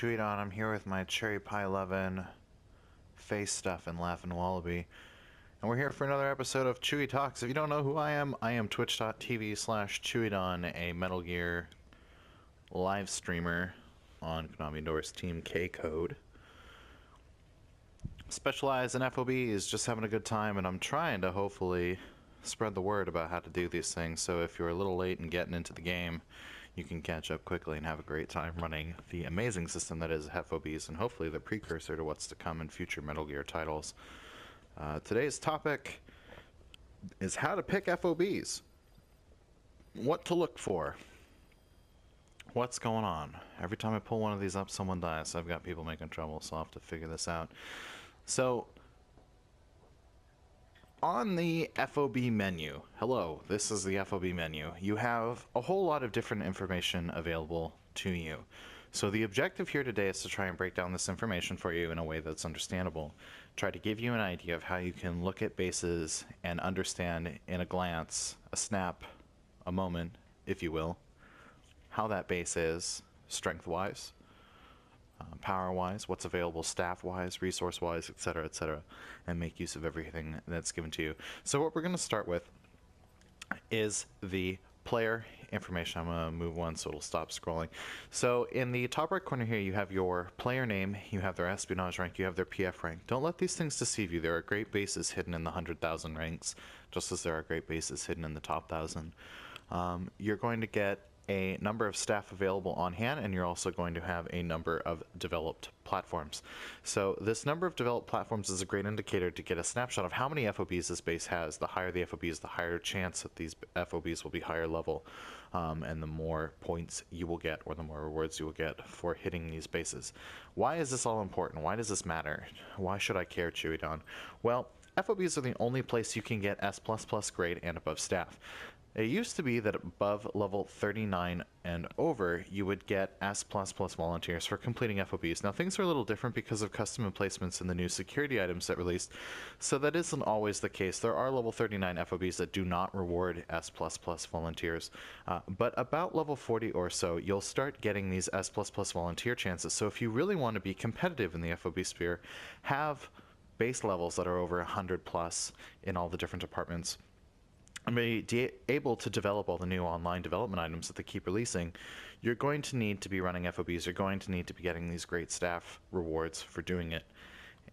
Chewy. I'm here with my Cherry Pie 11 face stuff and Laughing Wallaby. And we're here for another episode of Chewy Talks. If you don't know who I am twitch.tv/ChewyDon, a Metal Gear live streamer on Konami endorsed Team KCODE. Specialize in FOBs, just having a good time, and I'm trying to hopefully spread the word about how to do these things, so if you're a little late in getting into the game, you can catch up quickly and have a great time running the amazing system that is FOBs, and hopefully the precursor to what's to come in future Metal Gear titles. Today's topic is how to pick FOBs. What to look for. What's going on? Every time I pull one of these up, someone dies. I've got people making trouble, so I'll have to figure this out. So, on the FOB menu, hello, this is the FOB menu, you have a whole lot of different information available to you. So the objective here today is to try and break down this information for you in a way that's understandable. Try to give you an idea of how you can look at bases and understand in a glance, a snap, a moment, if you will, how that base is, strength-wise, power-wise, what's available staff-wise, resource-wise, etc., and make use of everything that's given to you. So what we're going to start with is the player information. I'm going to move one so it'll stop scrolling. So in the top right corner here, you have your player name, you have their espionage rank, you have their PF rank. Don't let these things deceive you. There are great bases hidden in the 100,000 ranks, just as there are great bases hidden in the top 1,000. You're going to get a number of staff available on hand, and you're also going to have a number of developed platforms. So this number of developed platforms is a great indicator to get a snapshot of how many FOBs this base has. The higher the FOBs, the higher chance that these FOBs will be higher level, and the more points you will get, or the more rewards you will get for hitting these bases. Why is this all important? Why does this matter? Why should I care, Chewy Don? Well, FOBs are the only place you can get S++ grade and above staff. It used to be that above level 39 and over, you would get S++ volunteers for completing FOBs. Now, things are a little different because of custom emplacements and the new security items that released, so that isn't always the case. There are level 39 FOBs that do not reward S++ volunteers, but about level 40 or so, you'll start getting these S++ volunteer chances. So if you really want to be competitive in the FOB sphere, have base levels that are over 100 plus in all the different departments, and be able to develop all the new online development items that they keep releasing. You're going to need to be running FOBs. You're going to need to be getting these great staff rewards for doing it.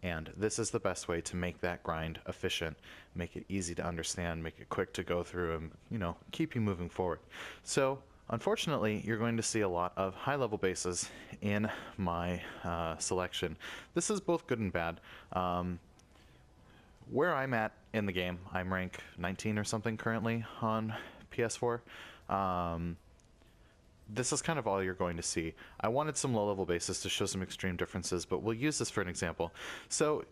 And this is the best way to make that grind efficient, make it easy to understand, make it quick to go through, and, you know, keep you moving forward. So, unfortunately, you're going to see a lot of high-level bases in my selection. This is both good and bad. Where I'm at in the game, I'm rank 19 or something currently on PS4. This is kind of all you're going to see. I wanted some low-level bases to show some extreme differences, but we'll use this for an example. So,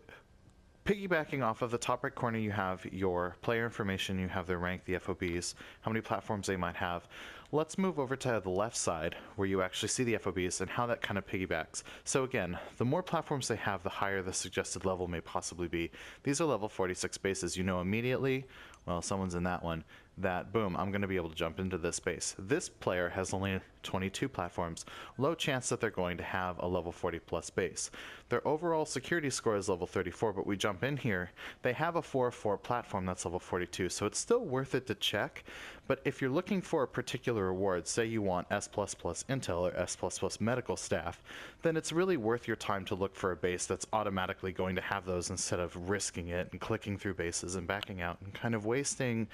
piggybacking off of the top right corner, you have your player information, you have their rank, the FOBs, how many platforms they might have. Let's move over to the left side where you actually see the FOBs and how that kind of piggybacks. So again, the more platforms they have, the higher the suggested level may possibly be. These are level 46 bases. You know immediately, well, someone's in that one, that boom, I'm going to be able to jump into this base. This player has only 22 platforms. Low chance that they're going to have a level 40 plus base. Their overall security score is level 34, but we jump in here, they have a 404 platform that's level 42, so it's still worth it to check. But if you're looking for a particular reward, say you want S++ Intel or S++ medical staff, then it's really worth your time to look for a base that's automatically going to have those instead of risking it and clicking through bases and backing out and kind of wasting,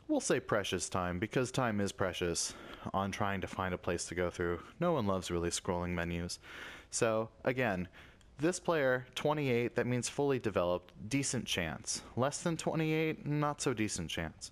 we'll say, precious time, because time is precious, on trying to find a place to go through. No one loves really scrolling menus. So again, this player, 28, that means fully developed, decent chance. Less than 28, not so decent chance.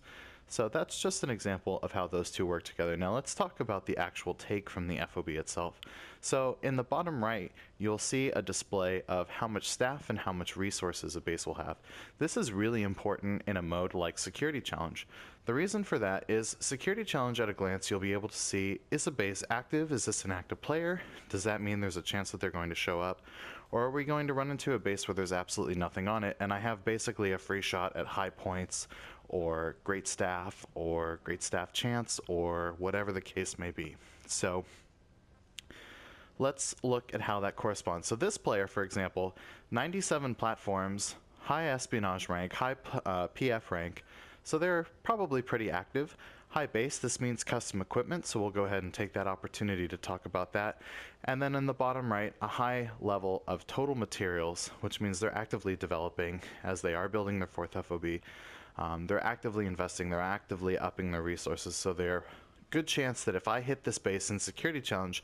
So that's just an example of how those two work together. Now let's talk about the actual take from the FOB itself. So in the bottom right, you'll see a display of how much staff and how much resources a base will have. This is really important in a mode like Security Challenge. The reason for that is Security Challenge at a glance, you'll be able to see, is a base active? Is this an active player? Does that mean there's a chance that they're going to show up? Or are we going to run into a base where there's absolutely nothing on it, and I have basically a free shot at high points, or great staff chance, or whatever the case may be. So let's look at how that corresponds. So this player, for example, 97 platforms, high espionage rank, high PF rank, so they're probably pretty active. High base, this means custom equipment, so we'll go ahead and take that opportunity to talk about that. And then in the bottom right, a high level of total materials, which means they're actively developing as they are building their fourth FOB. They're actively investing, they're actively upping their resources, so they're good chance that if I hit this base in security challenge,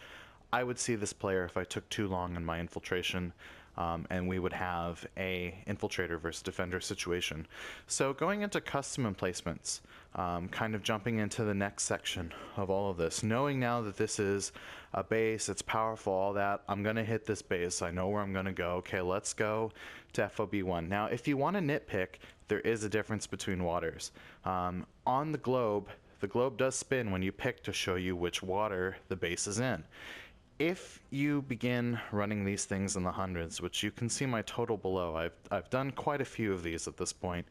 I would see this player if I took too long in my infiltration, and we would have a infiltrator versus defender situation. So going into custom emplacements, kind of jumping into the next section of all of this, knowing now that this is a base, it's powerful, all that, I'm going to hit this base, I know where I'm going to go. Okay, let's go to FOB1. Now, if you want to nitpick, there is a difference between waters. On the globe does spin when you pick to show you which water the base is in. If you begin running these things in the hundreds, which you can see my total below, I've done quite a few of these at this point,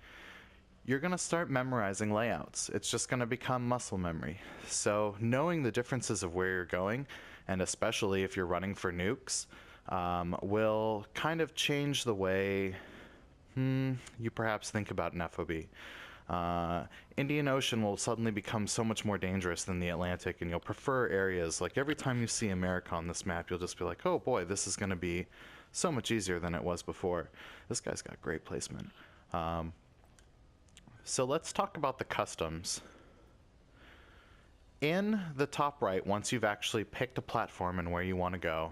you're going to start memorizing layouts. It's just going to become muscle memory. So knowing the differences of where you're going, and especially if you're running for nukes, will kind of change the way you perhaps think about an FOB. Indian Ocean will suddenly become so much more dangerous than the Atlantic, and you'll prefer areas like every time you see America on this map, you'll just be like, oh boy, this is going to be so much easier than it was before. This guy's got great placement. So let's talk about the customs. In the top right, once you've actually picked a platform and where you want to go,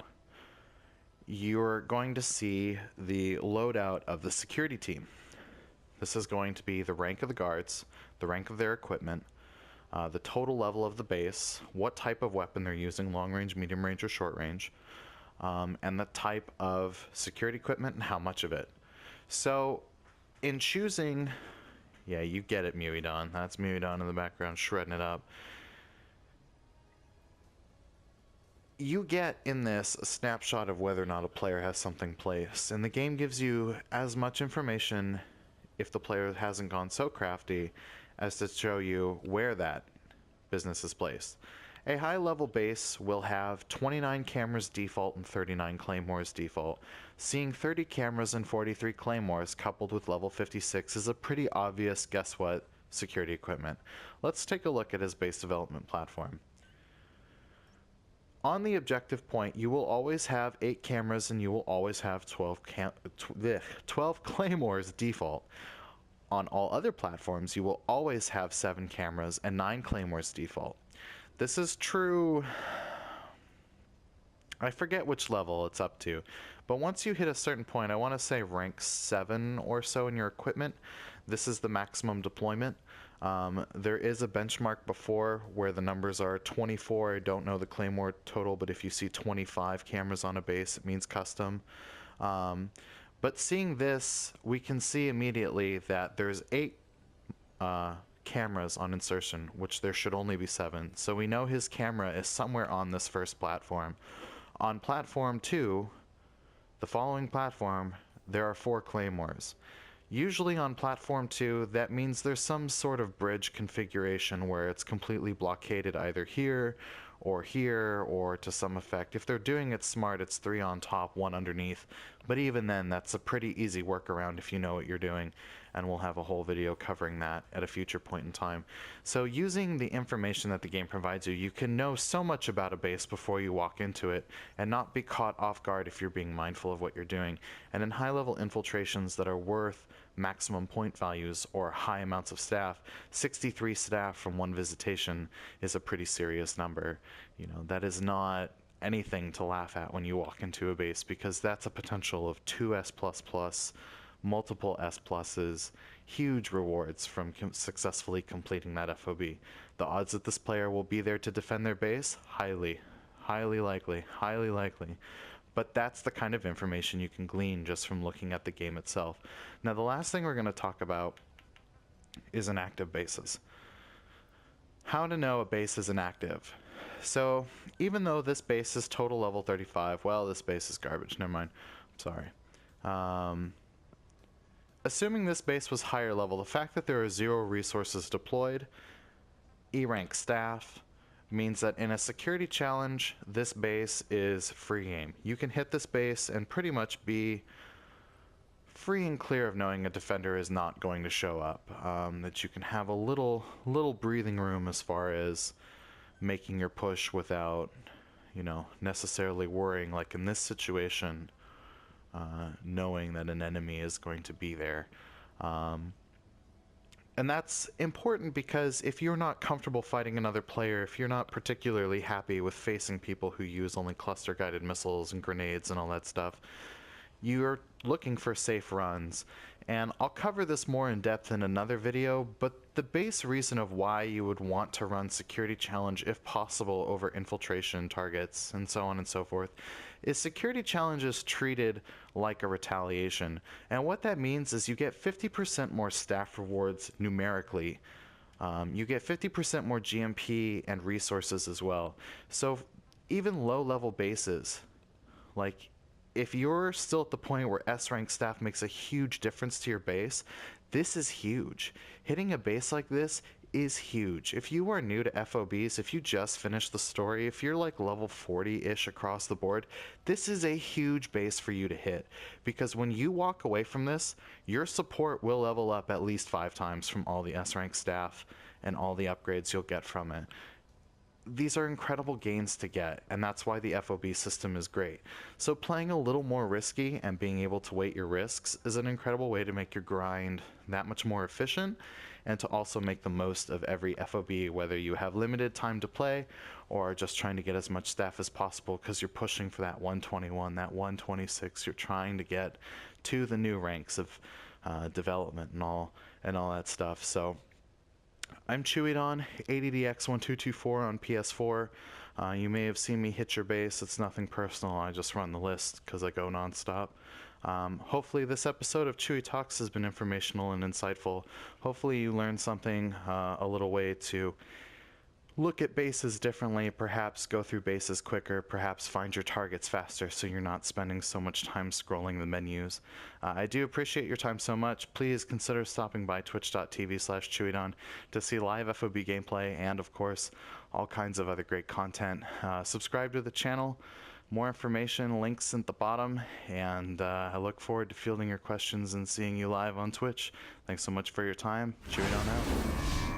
you're going to see the loadout of the security team. This is going to be the rank of the guards, the rank of their equipment, the total level of the base, what type of weapon they're using, long range, medium range, or short range, and the type of security equipment and how much of it. So in choosing, yeah, you get it, Muidon. That's Muidon in the background shredding it up. You get in this a snapshot of whether or not a player has something placed, and the game gives you as much information if the player hasn't gone so crafty as to show you where that business is placed. A high level base will have 29 cameras default and 39 claymores default. Seeing 30 cameras and 43 claymores coupled with level 56 is a pretty obvious guess what security equipment. Let's take a look at his base development platform. On the objective point, you will always have 8 cameras and you will always have 12 claymores default. On all other platforms, you will always have 7 cameras and 9 claymores default. This is true, I forget which level it's up to, but once you hit a certain point, I want to say rank 7 or so in your equipment, this is the maximum deployment. There is a benchmark before where the numbers are 24. I don't know the claymore total, but if you see 25 cameras on a base, it means custom. But seeing this, we can see immediately that there's 8 cameras on insertion, which there should only be 7. So we know his camera is somewhere on this first platform. On platform 2, the following platform, there are 4 claymores. Usually on platform 2, that means there's some sort of bridge configuration where it's completely blockaded either here, or to some effect. If they're doing it smart, it's 3 on top, 1 underneath. But even then, that's a pretty easy workaround if you know what you're doing, and we'll have a whole video covering that at a future point in time. So using the information that the game provides you, you can know so much about a base before you walk into it, and not be caught off guard if you're being mindful of what you're doing. And in high-level infiltrations that are worth maximum point values or high amounts of staff, 63 staff from 1 visitation is a pretty serious number. You know, that is not anything to laugh at when you walk into a base, because that's a potential of 2 S++, multiple S pluses, huge rewards from successfully completing that FOB. The odds that this player will be there to defend their base, highly likely. But that's the kind of information you can glean just from looking at the game itself. Now, the last thing we're going to talk about is inactive bases. How to know a base is inactive. So, even though this base is total level 35, well, this base is garbage, never mind, I'm sorry. Assuming this base was higher level, the fact that there are 0 resources deployed, E rank staff, means that in a security challenge, this base is free game. You can hit this base and pretty much be free and clear of knowing a defender is not going to show up. That you can have a little breathing room as far as making your push without, you know, necessarily worrying, like in this situation, knowing that an enemy is going to be there. And that's important because if you're not comfortable fighting another player, if you're not particularly happy with facing people who use only cluster guided missiles and grenades and all that stuff, you're looking for safe runs. And I'll cover this more in depth in another video, but the base reason of why you would want to run security challenge if possible over infiltration targets and so on and so forth is security challenge is treated like a retaliation. And what that means is you get 50% more staff rewards numerically. You get 50% more GMP and resources as well. So even low level bases, like if you're still at the point where S rank staff makes a huge difference to your base, this is huge. Hitting a base like this is huge. If you are new to FOBs, if you just finished the story, if you're like level 40-ish across the board, this is a huge base for you to hit. Because when you walk away from this, your support will level up at least 5 times from all the S rank staff and all the upgrades you'll get from it. These are incredible gains to get, and that's why the FOB system is great. So playing a little more risky and being able to weight your risks is an incredible way to make your grind that much more efficient and to also make the most of every FOB, whether you have limited time to play or are just trying to get as much staff as possible because you're pushing for that 121, that 126. You're trying to get to the new ranks of development and all that stuff. So I'm Chewy on ADDX1224 on PS4. You may have seen me hit your base. It's nothing personal. I just run the list because I go nonstop. Hopefully this episode of Chewy Talks has been informational and insightful. Hopefully you learned something, a little way to look at bases differently, perhaps go through bases quicker, perhaps find your targets faster so you're not spending so much time scrolling the menus. I do appreciate your time so much. Please consider stopping by twitch.tv/ChewyDon to see live FOB gameplay and, of course, all kinds of other great content. Subscribe to the channel. More information, links at the bottom, and I look forward to fielding your questions and seeing you live on Twitch. Thanks so much for your time. ChewyDon out.